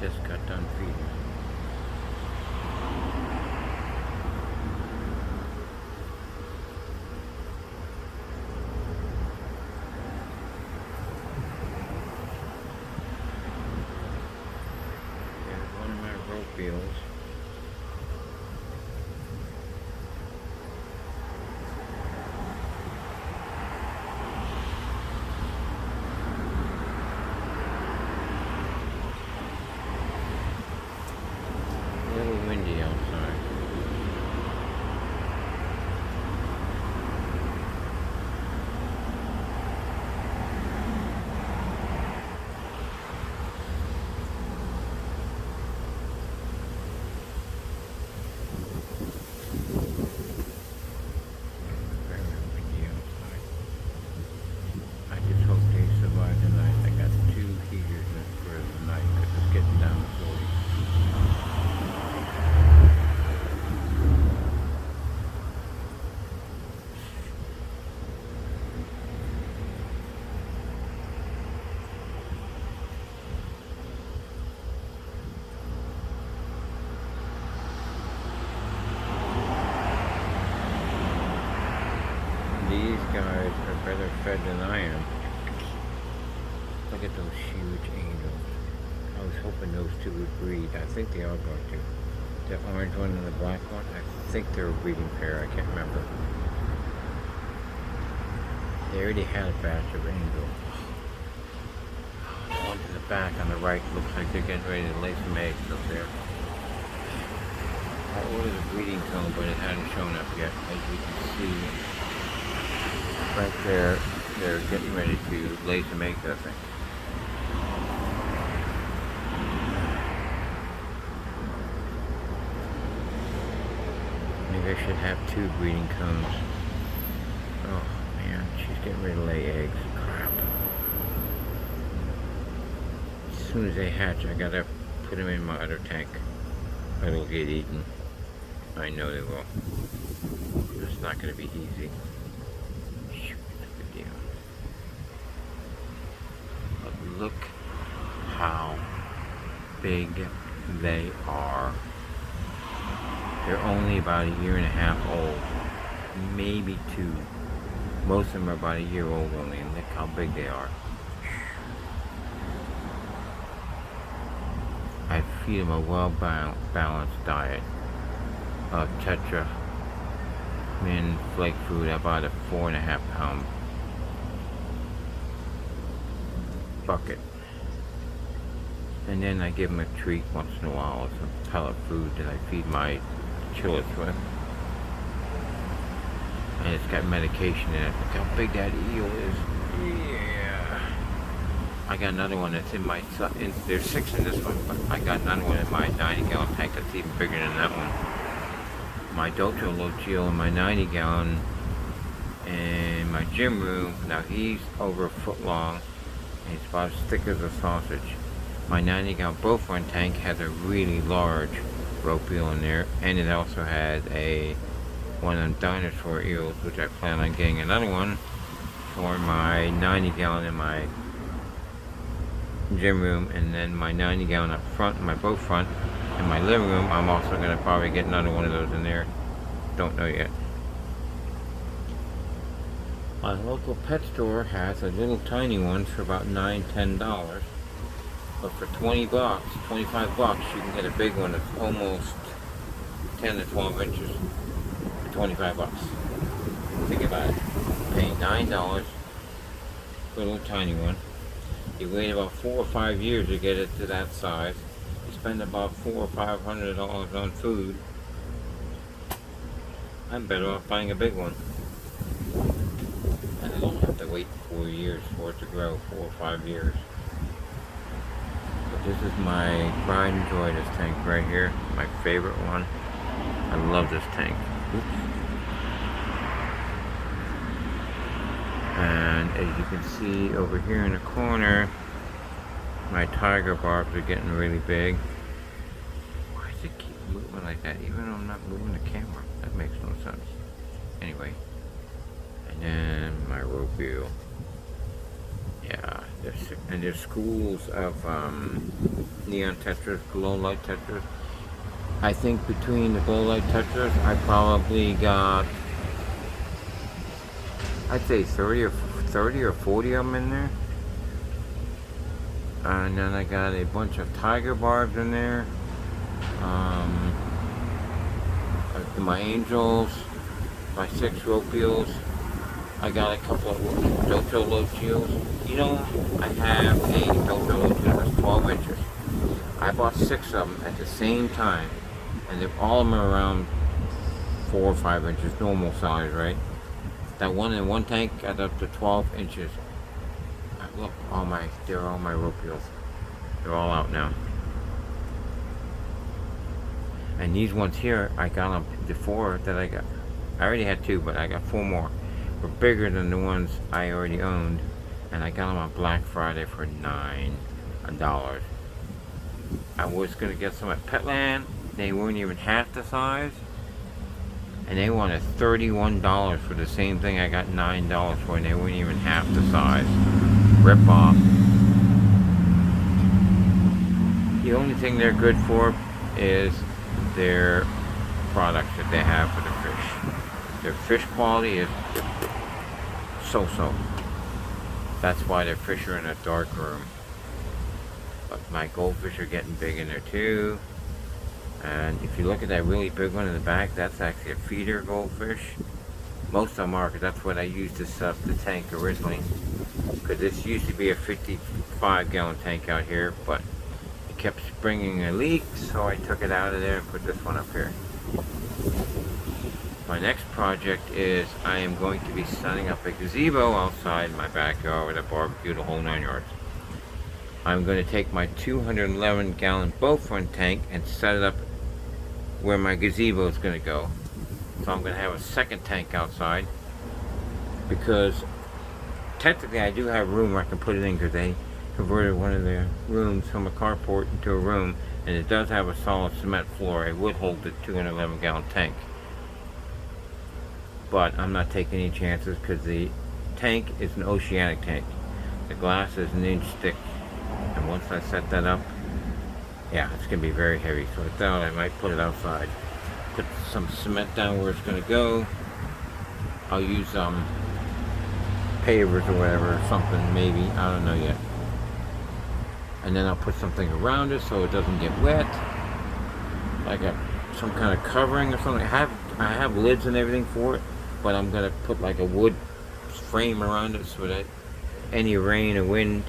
just got done feeding. There's one of my rope eels. A little windy outside. Very windy outside. I just hope they survive the night. I got 2 heaters for the night because it's getting down to 40. These guys are better fed than I am. Look at those huge angels. I was hoping those two would breed. I think they are going to. The orange one and the black one, I think they're a breeding pair. I can't remember. They already had a batch of angels. One to the back on the right looks like they're getting ready to lay some eggs up there. I ordered a breeding comb, but it hadn't shown up yet. As you can see, right there, they're getting ready to lay some eggs, I think. Maybe I should have 2 breeding combs. Oh man, she's getting ready to lay eggs. Crap. As soon as they hatch, I gotta put them in my other tank. Or they'll get eaten. I know they will. It's not gonna be easy. But look how big they are. They're only about 1.5 years old, maybe 2. Most of them are about 1 year old only, and look how big they are. I feed them a well-balanced diet of tetra min flake food, about a 4.5 pound bucket, and then I give them a treat once in a while, some pellet food that I feed my chillets with, and it's got medication in it. Look how big that eel is. Yeah, I got another one that's in my, there's 6 in this one, but I got another one in my 90-gallon tank that's even bigger than that one. My Dojo loach eel in my 90-gallon in my gym room. Now he's over 1 foot long. And it's about as thick as a sausage. My 90-gallon Beaufort tank has a really large rope eel in there, and it also has one of them dinosaur eels, which I plan on getting another one for my 90-gallon in my gym room, and then my 90-gallon up front, my boat front, in my living room. I'm also going to probably get another one of those in there. Don't know yet. My local pet store has a little tiny one for about $9–10, but for 20 bucks, 25 bucks, you can get a big one that's almost 10 to 12 inches for 25 bucks. Think about it. Paying $9 for a little tiny one. You wait about 4 or 5 years to get it to that size. You spend about $400 or $500 on food. I'm better off buying a big one. And I don't have to wait 4 years for it to grow, 4 or 5 years. But this is my pride and joy, this tank right here. My favorite one. I love this tank. Oops. And as you can see over here in the corner, my tiger barbs are getting really big. Why does it keep moving like that, even though I'm not moving the camera? That makes no sense. Anyway, and then my rope eel. Yeah, There's schools of neon tetras, glow light tetras. I think between the glow light tetras, I probably got, I'd say 30 or 40 of them in there. And then I got a bunch of tiger barbs in there. My angels, my 6 rope eels. I got a couple of Dojo loach eels. You know, I have a Dojo loach that's 12 inches. I bought 6 of them at the same time, and all of them are around 4 or 5 inches, normal size, right? That one in one tank got up to 12 inches. Look, they're all my rope eels. They're all out now. And these ones here, I got them, the 4 that I got. I already had 2, but I got 4 more. Were bigger than the ones I already owned. And I got them on Black Friday for $9. I was going to get some at Petland. They weren't even half the size. And they wanted $31 for the same thing I got $9 for, and they weren't even half the size. Rip off. The only thing they're good for is their products that they have for the fish. Their fish quality is so-so. That's why their fish are in a dark room. But my goldfish are getting big in there too. And if you look at that really big one in the back, that's actually a feeder goldfish. Most of them are, because that's what I used to set up the tank originally. Because this used to be a 55-gallon tank out here, but it kept springing a leak, so I took it out of there and put this one up here. My next project is I am going to be setting up a gazebo outside my backyard with a barbecue, the whole 9 yards. I'm going to take my 211-gallon boat front tank and set it up where my gazebo is going to go. So I'm going to have a second tank outside, because technically I do have room where I can put it in, because they converted one of the rooms from a carport into a room, and it does have a solid cement floor. It would hold the 211-gallon tank. But I'm not taking any chances, because the tank is an oceanic tank. The glass is 1 inch thick. And once I set that up, yeah, it's going to be very heavy. So I thought I might put it outside. Put some cement down where it's going to go. I'll use pavers or whatever, or something maybe. I don't know yet. And then I'll put something around it so it doesn't get wet. Like some kind of covering or something. I have lids and everything for it, but I'm going to put like a wood frame around it so that any rain or wind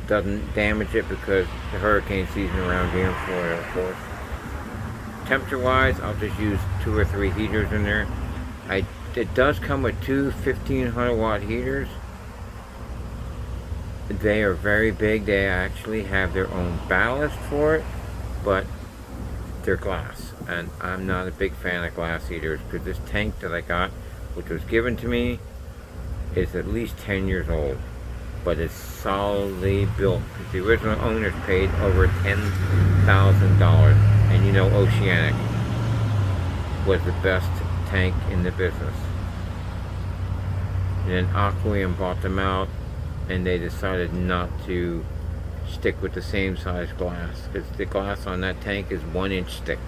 doesn't damage it, because the hurricane season around here in Florida, of course. Temperature wise, I'll just use 2 or 3 heaters in there. It does come with 2 1500 watt heaters. They are very big. They actually have their own ballast for it, but they're glass, and I'm not a big fan of glass heaters, because this tank that I got, which was given to me, is at least 10 years old. But it's solidly built. The original owners paid over $10,000, and you know Oceanic was the best tank in the business. And then Aquarium bought them out, and they decided not to stick with the same size glass, because the glass on that tank is 1 inch thick.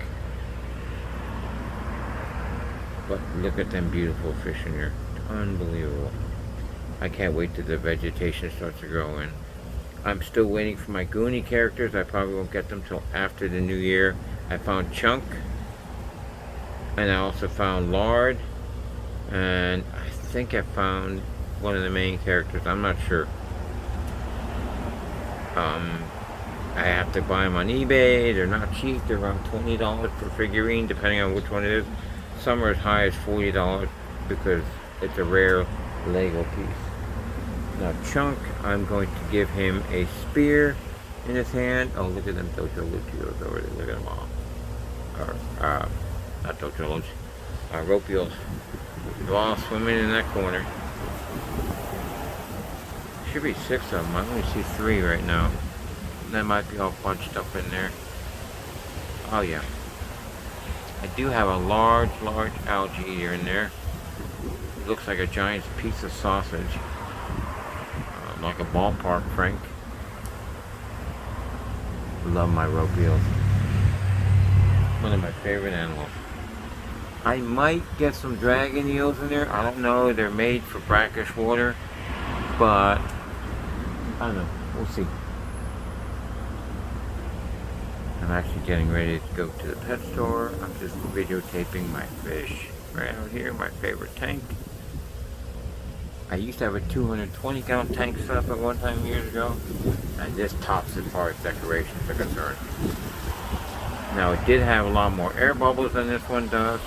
But look at them beautiful fish in here. Unbelievable. I can't wait till the vegetation starts to grow in. I'm still waiting for my goonie characters. I probably won't get them till after the new year. I found Chunk, and I also found Lard, and I think I found one of the main characters. I'm not sure. I have to buy them on eBay. They're not cheap. They're around $20 per figurine, depending on which one it is. Some are as high as $40 because it's a rare Lego piece. Now Chunk, I'm going to give him a spear in his hand. Oh, look at them Dojo loaches over there. Look at them all. Not Dojo loaches. Rope eels. They're all swimming in that corner. Should be 6 of them. I only see 3 right now. They might be all bunched up in there. Oh yeah. I do have a large algae eater in there. It looks like a giant piece of sausage. Like a ballpark, Frank. Love my rope eels. One of my favorite animals. I might get some dragon eels in there. I don't know. They're made for brackish water, but I don't know. We'll see. I'm actually getting ready to go to the pet store. I'm just videotaping my fish right out here, my favorite tank. I used to have a 220 gallon tank set up at one time years ago, and this tops as far as decorations are concerned. Now it did have a lot more air bubbles than this one does.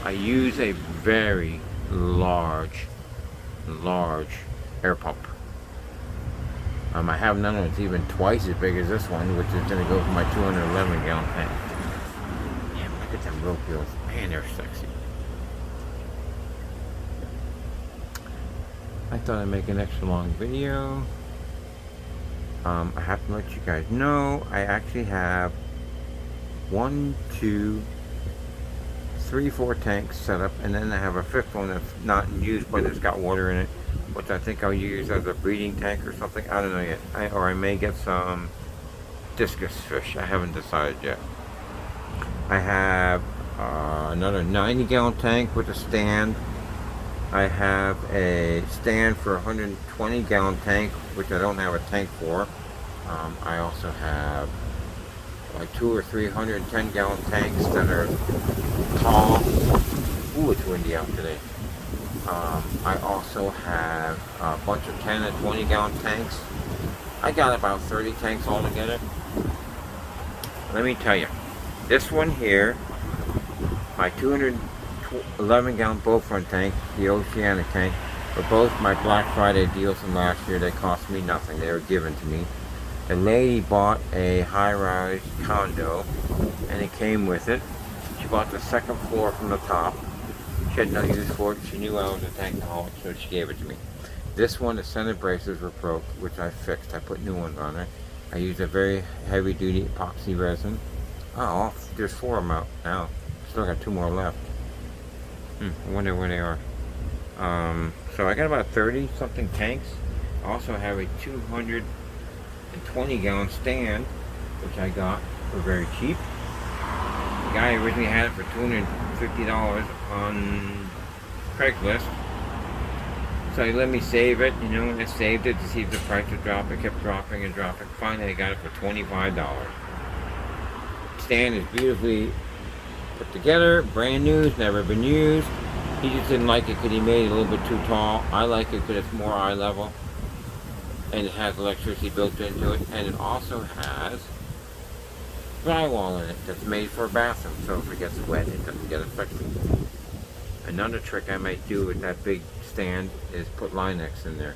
I use a very large air pump. I have another one that's even twice as big as this one, which is going to go for my 211 gallon tank. Damn, look at them rope eels. Man, they're sexy. I thought I'd make an extra long video. I have to let you guys know I actually have 1, 2, 3, 4 tanks set up, and then I have a 5th one that's not in use but it's got water in it, which I think I'll use as a breeding tank or something. I don't know yet. Or I may get some discus fish. I haven't decided yet. I have another 90 gallon tank with a stand. I have a stand for a 120 gallon tank, which I don't have a tank for. I also have like 2 or 3 110 gallon tanks that are tall. Ooh, it's windy out today. I also have a bunch of 10 and 20 gallon tanks. I got about 30 tanks altogether. Let me tell you, this one here, my 211 gallon boat front tank, the oceanic tank, were both my Black Friday deals from last year. They cost me nothing. They were given to me. The lady bought a high-rise condo, and it came with it. She bought the 2nd floor from the top. She had no use for it. She knew I was a tankaholic, so she gave it to me. This one, the center braces were broke, which I fixed. I put new ones on it. I used a very heavy-duty epoxy resin. Oh, there's 4 of them out now. Still got 2 more left. I wonder where they are. So I got about 30-something tanks. I also have a 220 gallon stand, which I got for very cheap. The guy originally had it for $250 on Craigslist. So he let me save it, you know, and I saved it to see if the price would drop. It kept dropping and dropping. Finally, I got it for $25. Stand is beautifully put together, brand new, it's never been used. He just didn't like it because he made it a little bit too tall. I like it because it's more eye level, and it has electricity built into it, and it also has drywall in it that's made for a bathroom, so if it gets wet, it doesn't get affected. Another trick I might do with that big stand is put Linex in there.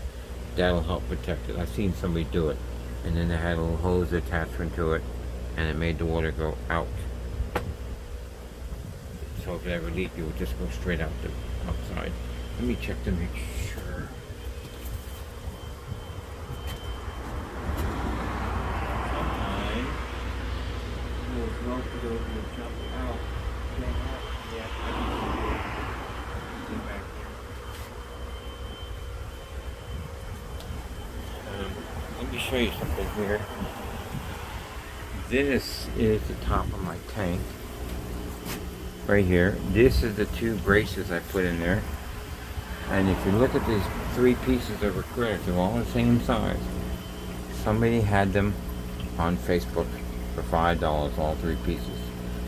That'll help protect it. I've seen somebody do it, and then they had a little hose attachment to it, and it made the water go out. So if it ever leaked, it would just go straight out the outside. Let me check to make sure. Sometimes those rope will jump out. They haven't yet. Get back here. Let me show you something here. This is the top of my tank. Right here. This is the 2 braces I put in there. And if you look at these 3 pieces of acrylic, they're all the same size. Somebody had them on Facebook for $5, all 3 pieces.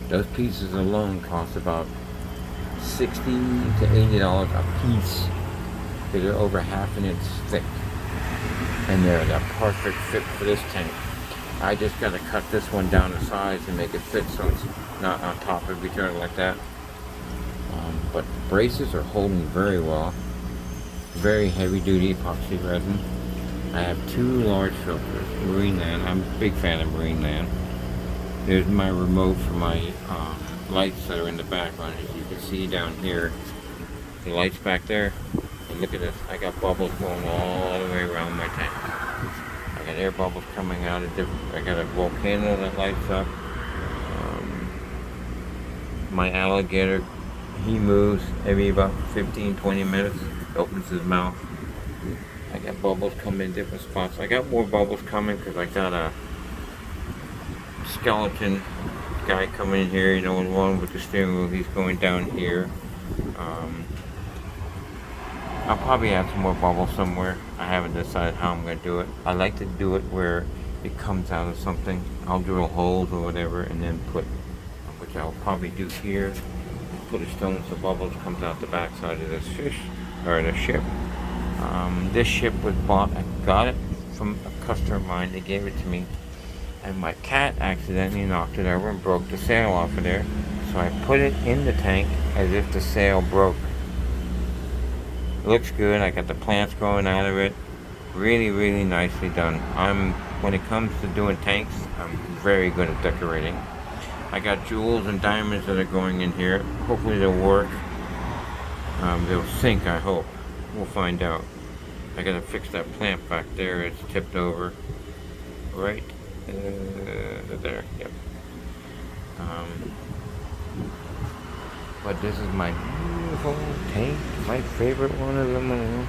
Those pieces alone cost about $60 to $80 a piece. Because they're over ½ an inch thick. And they're the perfect fit for this tank. I just got to cut this one down to size and make it fit so it's not on top of each other like that. But the braces are holding very well. Very heavy duty epoxy resin. I have 2 large filters. Marineland. I'm a big fan of Marineland. There's my remote for my lights that are in the background. As you can see down here, the lights back there. And look at this. I got bubbles going all the way around my tank. I got air bubbles coming out of different. I got a volcano that lights up. My alligator, he moves every about 15-20 minutes. Opens his mouth. I got bubbles coming in different spots. I got more bubbles coming because I got a skeleton guy coming in here, you know, and one with the steering wheel. He's going down here. I'll probably add some more bubbles somewhere. I haven't decided how I'm going to do it. I like to do it where it comes out of something. I'll drill holes or whatever and then put, which I'll probably do here, put a stone so bubbles comes out the back side of this fish, or the ship. This ship was bought, I got it from a customer of mine. They gave it to me. And my cat accidentally knocked it over and broke the sail off of there. So I put it in the tank as if the sail broke. It looks good. I got the plants growing out of it. Really, really nicely done. When it comes to doing tanks, I'm very good at decorating. I got jewels and diamonds that are going in here. Hopefully they'll work. They'll sink, I hope. We'll find out. I gotta fix that plant back there. It's tipped over. Right there. Yep. But this is my beautiful tank. My favorite one of them all.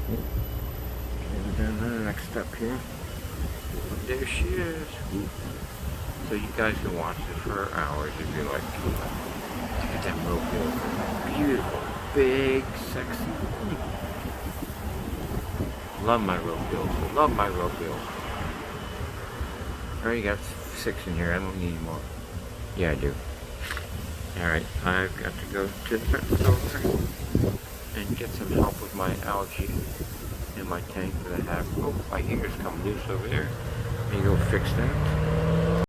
Okay, we're down to the next step here. But there she is. So you guys can watch this for hours if you like. Look at that rope. Beautiful, big, sexy. Love my rope bills. Love my rope bills. I already got 6 in here. I don't need more. Yeah, I do. Alright, I've got to go to the pet store and get some help with my algae in my tank that I have. Oh, my ears come loose over there. Let me go fix that.